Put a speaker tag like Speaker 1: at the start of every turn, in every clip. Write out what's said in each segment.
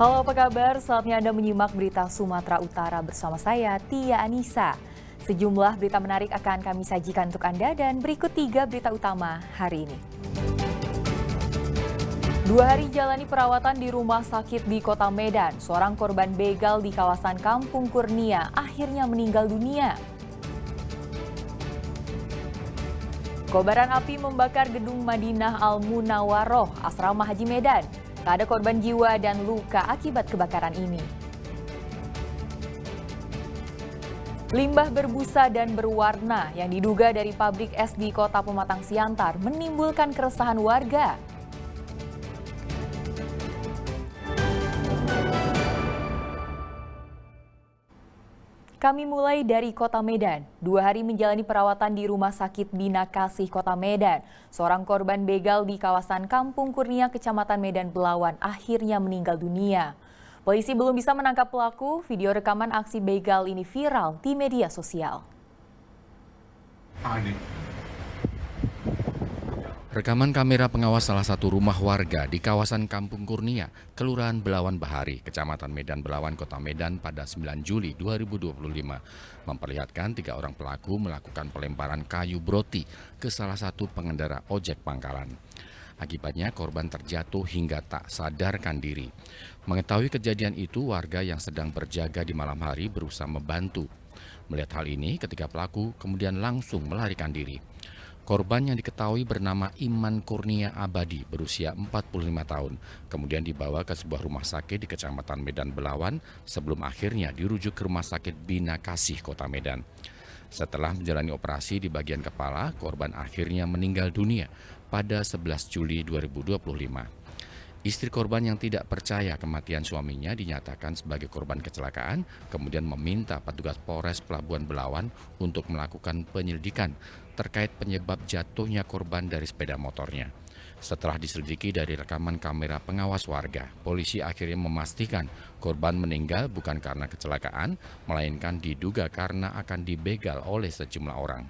Speaker 1: Halo, apa kabar? Saatnya Anda menyimak berita Sumatera Utara bersama saya, Tia Anissa. Sejumlah berita menarik akan kami sajikan untuk Anda dan berikut 3 berita utama hari ini. 2 hari jalani perawatan di rumah sakit di Kota Medan. Seorang korban begal di kawasan Kampung Kurnia akhirnya meninggal dunia. Kobaran api membakar gedung Madinah Al Munawwaroh, Asrama Haji Medan. Tak ada korban jiwa dan luka akibat kebakaran ini. Limbah berbusa dan berwarna yang diduga dari pabrik es di Kota Pematang Siantar menimbulkan keresahan warga. Kami mulai dari Kota Medan. 2 hari menjalani perawatan di Rumah Sakit Bina Kasih Kota Medan. Seorang korban begal di kawasan Kampung Kurnia, Kecamatan Medan Belawan, akhirnya meninggal dunia. Polisi belum bisa menangkap pelaku. Video rekaman aksi begal ini viral di media sosial.
Speaker 2: Rekaman kamera pengawas salah satu rumah warga di kawasan Kampung Kurnia, Kelurahan Belawan Bahari, Kecamatan Medan Belawan, Kota Medan pada 9 Juli 2025 memperlihatkan 3 orang pelaku melakukan pelemparan kayu broti ke salah satu pengendara ojek pangkalan. Akibatnya korban terjatuh hingga tak sadarkan diri. Mengetahui kejadian itu, warga yang sedang berjaga di malam hari berusaha membantu. Melihat hal ini, ketiga pelaku kemudian langsung melarikan diri. Korban yang diketahui bernama Iman Kurnia Abadi, berusia 45 tahun, kemudian dibawa ke sebuah rumah sakit di Kecamatan Medan Belawan sebelum akhirnya dirujuk ke Rumah Sakit Bina Kasih Kota Medan. Setelah menjalani operasi di bagian kepala, korban akhirnya meninggal dunia pada 11 Juli 2025. Istri korban yang tidak percaya kematian suaminya dinyatakan sebagai korban kecelakaan, kemudian meminta petugas Polres Pelabuhan Belawan untuk melakukan penyelidikan terkait penyebab jatuhnya korban dari sepeda motornya. Setelah diselidiki dari rekaman kamera pengawas warga, polisi akhirnya memastikan korban meninggal bukan karena kecelakaan, melainkan diduga karena akan dibegal oleh sejumlah orang.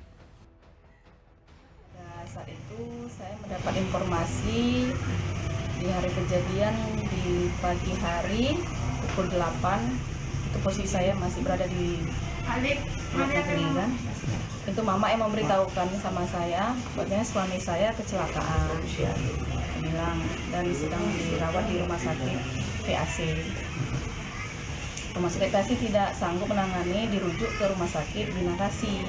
Speaker 3: Saat itu saya mendapat informasi di hari kejadian di pagi hari pukul 8, itu posisi saya masih berada di rumah kan. Itu mama yang memberitahukan sama saya bahwa suami saya kecelakaan, bilang, dan sedang dirawat di rumah sakit PAC. Rumah sakit PAC tidak sanggup menangani, dirujuk ke rumah sakit Bina Kasih.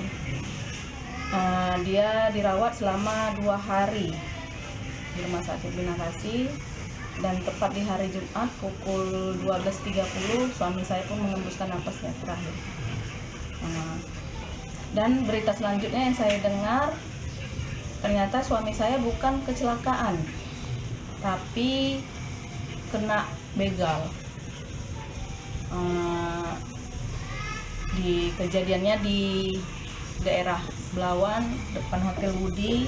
Speaker 3: Dia dirawat selama 2 hari di rumah sakit Bina Kasih, dan tepat di hari Jumat pukul 12.30 suami saya pun mengembuskan napasnya terakhir. Dan berita selanjutnya yang saya dengar, ternyata suami saya bukan kecelakaan, tapi kena begal. Di kejadiannya di daerah Belawan, depan Hotel Budi,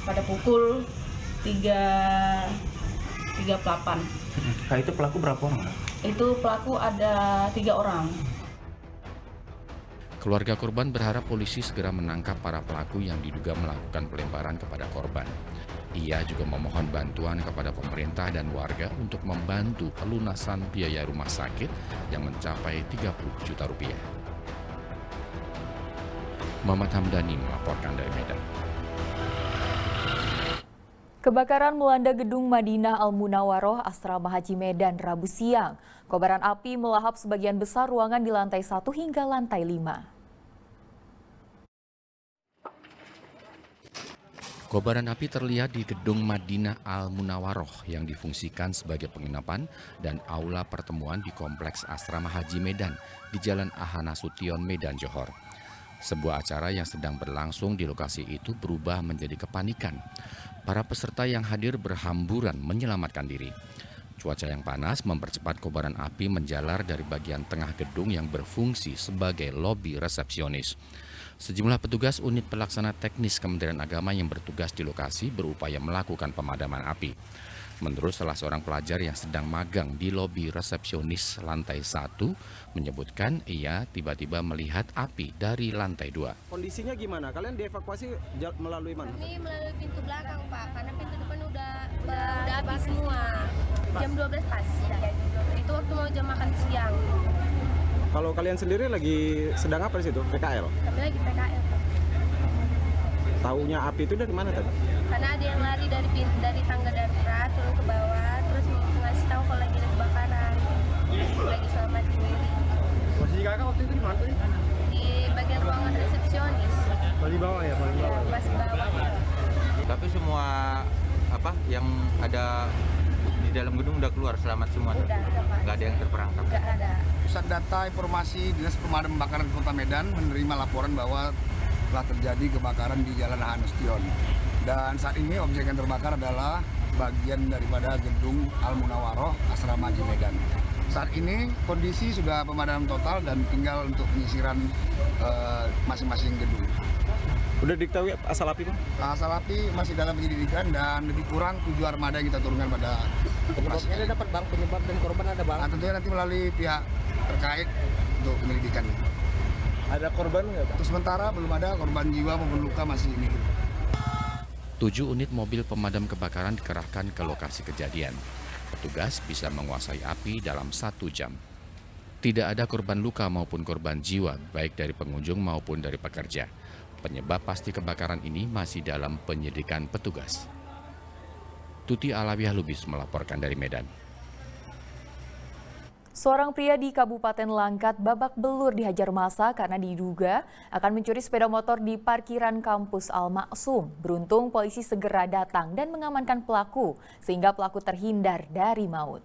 Speaker 3: pada pukul 3.38.
Speaker 4: Nah, itu pelaku berapa orang?
Speaker 3: Itu pelaku ada 3 orang.
Speaker 2: Keluarga korban berharap polisi segera menangkap para pelaku yang diduga melakukan pelemparan kepada korban. Ia juga memohon bantuan kepada pemerintah dan warga untuk membantu pelunasan biaya rumah sakit yang mencapai 30 juta rupiah. Muhammad Hamdani melaporkan dari Medan.
Speaker 1: Kebakaran melanda gedung Madinah Al Munawwaroh, Asrama Haji Medan, Rabu siang. Kobaran api melahap sebagian besar ruangan di lantai 1 hingga lantai 5.
Speaker 2: Kobaran api terlihat di gedung Madinah Al Munawwaroh yang difungsikan sebagai penginapan dan aula pertemuan di Kompleks Asrama Haji Medan di Jalan Ahana Sution, Medan, Johor. Sebuah acara yang sedang berlangsung di lokasi itu berubah menjadi kepanikan. Para peserta yang hadir berhamburan menyelamatkan diri. Cuaca yang panas mempercepat kobaran api menjalar dari bagian tengah gedung yang berfungsi sebagai lobi resepsionis. Sejumlah petugas unit pelaksana teknis Kementerian Agama yang bertugas di lokasi berupaya melakukan pemadaman api. Menurut salah seorang pelajar yang sedang magang di lobi resepsionis lantai 1, menyebutkan ia tiba-tiba melihat api dari lantai 2.
Speaker 5: Kondisinya gimana? Kalian dievakuasi melalui mana?
Speaker 6: Kami melalui pintu belakang, Pak, karena pintu depan udah habis semua. Jam 12 pas. Itu waktu mau jam makan siang.
Speaker 5: Kalau kalian sendiri lagi sedang apa di situ? PKL?
Speaker 6: Kami lagi PKL.
Speaker 5: Taunya api itu dari mana tadi?
Speaker 6: Karena ada yang lari dari tangga darurat turun ke bawah, terus ngasih tahu kalau lagi ada kebakaran. Lagi selamatin diri.
Speaker 5: Posisi kakak waktu itu di mana?
Speaker 6: Di bagian ruangan resepsionis.
Speaker 5: Paling bawah ya, paling bawah.
Speaker 6: Pas bawah.
Speaker 7: Tapi semua yang ada di dalam gedung udah keluar selamat semua.
Speaker 6: Udah,
Speaker 7: Nggak ada yang terperangkap.
Speaker 6: nggak ada.
Speaker 8: Pusat Data Informasi Dinas Pemadam Kebakaran Kota Medan menerima laporan bahwa telah terjadi kebakaran di Jalan Hanustion. Dan saat ini objek yang terbakar adalah bagian daripada gedung Al Munawaroh Asrama Haji Medan. Saat ini kondisi sudah pemadaman total dan tinggal untuk penyisiran masing-masing gedung.
Speaker 5: Udah diketahui asal api, Bang?
Speaker 8: Asal api masih dalam penyelidikan dan lebih kurang 7 armada yang kita turunkan pada operasi.
Speaker 5: Penyebabnya dapat, Bang? Penyebab dan korban ada, Bang?
Speaker 8: Tentunya nanti melalui pihak terkait untuk penyelidikan.
Speaker 5: Ada korban nggak, Bang?
Speaker 8: Untuk sementara belum ada korban jiwa maupun luka masih ini.
Speaker 2: 7 unit mobil pemadam kebakaran dikerahkan ke lokasi kejadian. Petugas bisa menguasai api dalam 1 jam. Tidak ada korban luka maupun korban jiwa, baik dari pengunjung maupun dari pekerja. Penyebab pasti kebakaran ini masih dalam penyelidikan petugas. Tuti Alawiyah Lubis melaporkan dari Medan.
Speaker 1: Seorang pria di Kabupaten Langkat babak belur dihajar massa karena diduga akan mencuri sepeda motor di parkiran kampus Al-Maksum. Beruntung polisi segera datang dan mengamankan pelaku sehingga pelaku terhindar dari maut.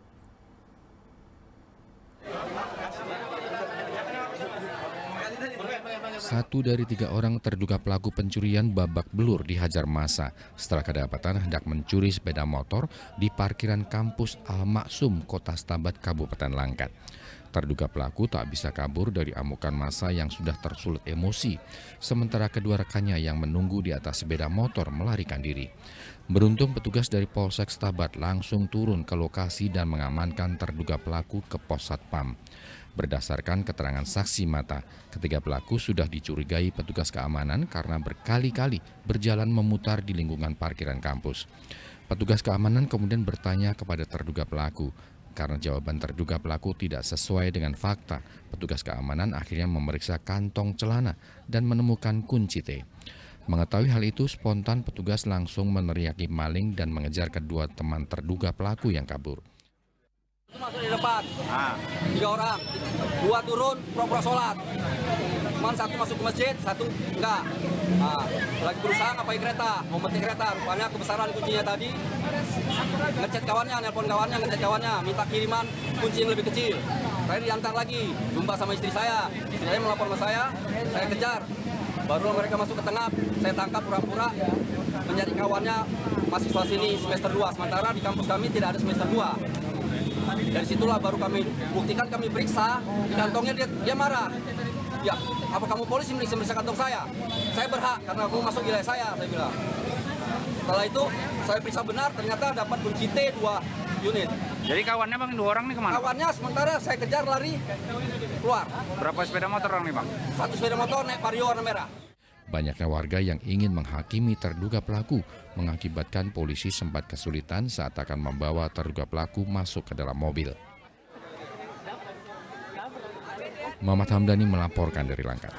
Speaker 2: Satu dari 3 orang terduga pelaku pencurian babak belur dihajar massa setelah kedapatan hendak mencuri sepeda motor di parkiran kampus Al-Maksum, Kota Stabat, Kabupaten Langkat. Terduga pelaku tak bisa kabur dari amukan massa yang sudah tersulut emosi, sementara kedua rekannya yang menunggu di atas sepeda motor melarikan diri. Beruntung petugas dari Polsek Stabat langsung turun ke lokasi dan mengamankan terduga pelaku ke pos Satpam. Berdasarkan keterangan saksi mata, ketiga pelaku sudah dicurigai petugas keamanan karena berkali-kali berjalan memutar di lingkungan parkiran kampus. Petugas keamanan kemudian bertanya kepada terduga pelaku. Karena jawaban terduga pelaku tidak sesuai dengan fakta, petugas keamanan akhirnya memeriksa kantong celana dan menemukan kunci T. Mengetahui hal itu, spontan petugas langsung meneriaki maling dan mengejar kedua teman terduga pelaku yang kabur.
Speaker 9: Masuk di depan, 3 orang, 2 turun, pura-pura sholat. Cuman 1 masuk ke masjid, 1 enggak. Lagi berusaha ngapain kereta, mau metik kereta, rupanya kebesaran kuncinya tadi. Ngechat kawannya, nelpon kawannya, ngechat kawannya, minta kiriman kunci yang lebih kecil. Terakhir diantar lagi, jumpa sama istri saya melapor ke saya kejar. Baru mereka masuk ke tengah, saya tangkap pura-pura mencari kawannya mahasiswa sini semester 2, sementara di kampus kami tidak ada semester 2. Dari situlah baru kami buktikan, kami periksa di kantongnya, dia marah. Ya, apa kamu polisi meriksa kantong saya? Saya berhak karena kamu masuk wilayah saya bilang. Setelah itu saya periksa benar, ternyata dapat kunci T 2 unit.
Speaker 10: Jadi kawannya Bang, 2 orang nih kemana?
Speaker 9: Kawannya sementara saya kejar lari keluar.
Speaker 10: Berapa sepeda motor orang nih Bang?
Speaker 9: 1 sepeda motor naik Vario warna merah.
Speaker 2: Banyaknya warga yang ingin menghakimi terduga pelaku mengakibatkan polisi sempat kesulitan saat akan membawa terduga pelaku masuk ke dalam mobil. Muhammad Hamdani melaporkan dari Langkat.